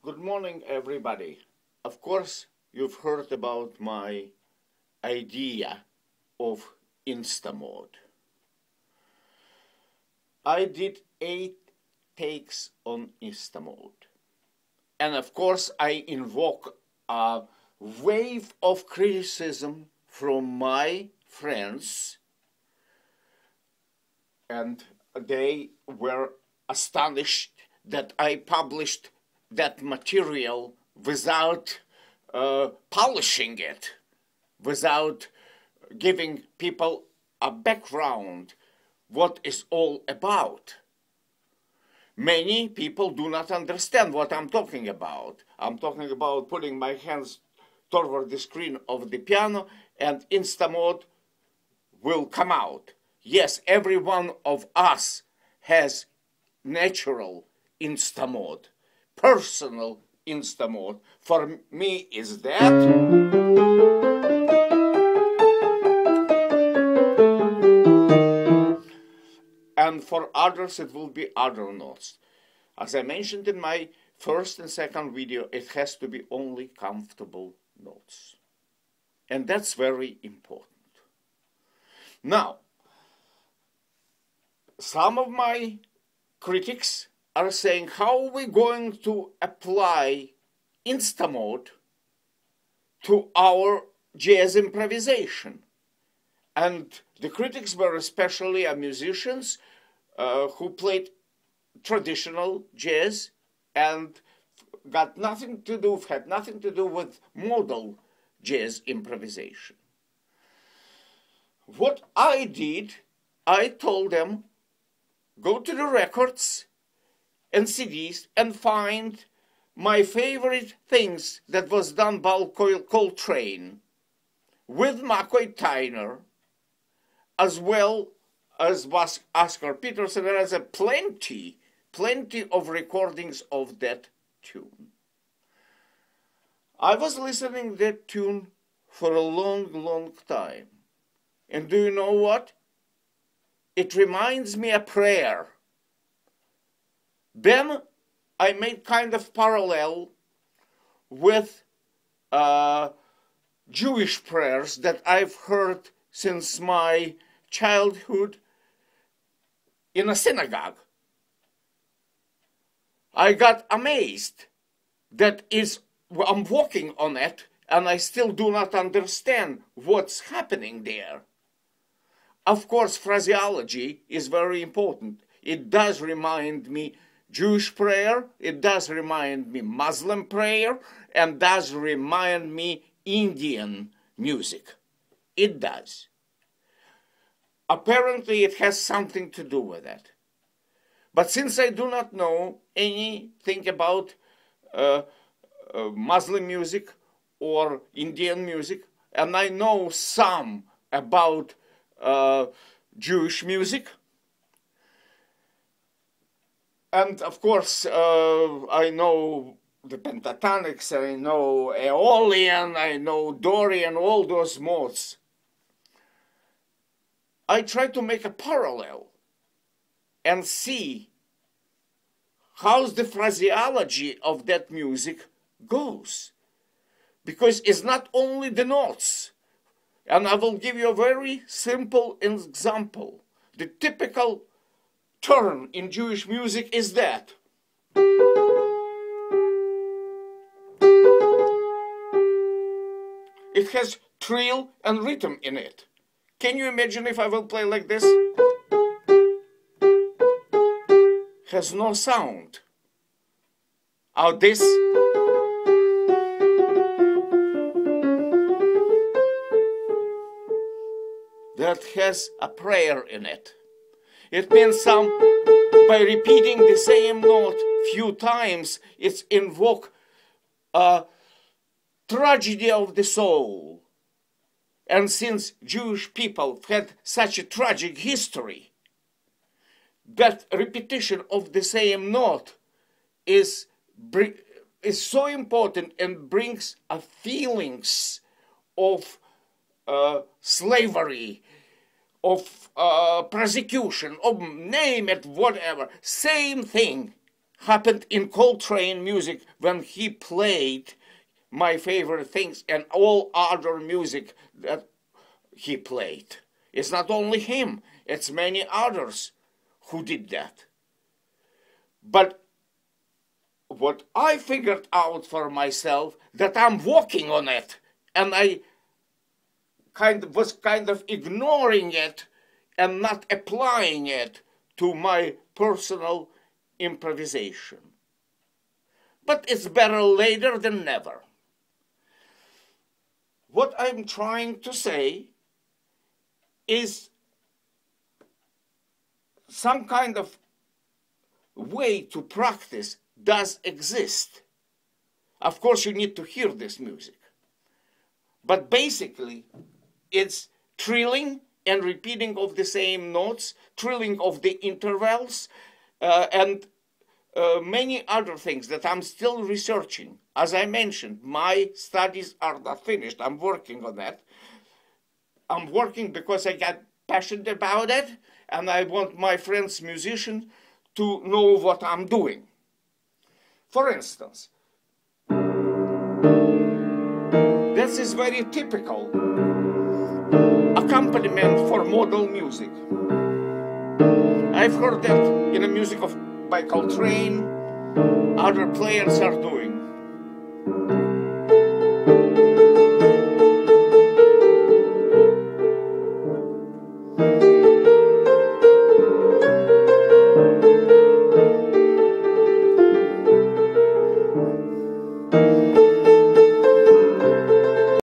Good morning, everybody. Of course, you've heard about my idea of Instamode. I did 8 takes on Instamode. And of course, I invoke a wave of criticism from my friends, and they were astonished that I published that material without polishing it, without giving people a background, what it's all about. Many people do not understand what I'm talking about. I'm talking about putting my hands toward the screen of the piano and Instamode will come out. Yes, every one of us has natural Instamode, personal Instamode. For me is that. And for others it will be other notes. As I mentioned in my first and second video, it has to be only comfortable notes. And that's very important. Now, some of my critics are saying, how are we going to apply Instamode to our jazz improvisation? And the critics were especially musicians who played traditional jazz and had nothing to do with modal jazz improvisation. What I did, I told them, go to the records and CDs and find my favorite things that was done by Coltrane with McCoy Tyner, as well as Oscar Peterson. There is plenty of recordings of that tune. I was listening to that tune for a long time. And do you know what? It reminds me of a prayer. Then I made kind of parallel with Jewish prayers that I've heard since my childhood in a synagogue. I got amazed that I'm walking on it and I still do not understand what's happening there. Of course, phraseology is very important. It does remind me Jewish prayer, it does remind me Muslim prayer, and does remind me Indian music. It does. Apparently, it has something to do with it. But since I do not know anything about Muslim music or Indian music, and I know some about Jewish music, and of course I know the pentatonics, I know Aeolian, I know Dorian, all those modes. I try to make a parallel and see how the phraseology of that music goes. Because it's not only the notes. And I will give you a very simple example. The typical turn in Jewish music is that. It has trill and rhythm in it. Can you imagine if I will play like this? Has no sound. Or this. That has a prayer in it. It means by repeating the same note few times, it's invoke a tragedy of the soul. And since Jewish people had such a tragic history, that repetition of the same note is so important and brings a feelings of slavery, of persecution, of name it, whatever, same thing happened in Coltrane music when he played my favorite things and all other music that he played. It's not only him, it's many others who did that. But what I figured out for myself, that I'm working on it, and I was kind of ignoring it and not applying it to my personal improvisation. But it's better later than never. What I'm trying to say is some kind of way to practice does exist. Of course, you need to hear this music. But basically, it's trilling and repeating of the same notes, trilling of the intervals, and many other things that I'm still researching. As I mentioned, my studies are not finished. I'm working on that. I'm working because I got passionate about it, and I want my friends musicians to know what I'm doing. For instance, this is very typical accompaniment for modal music. I've heard that in the music by Coltrane, other players are doing.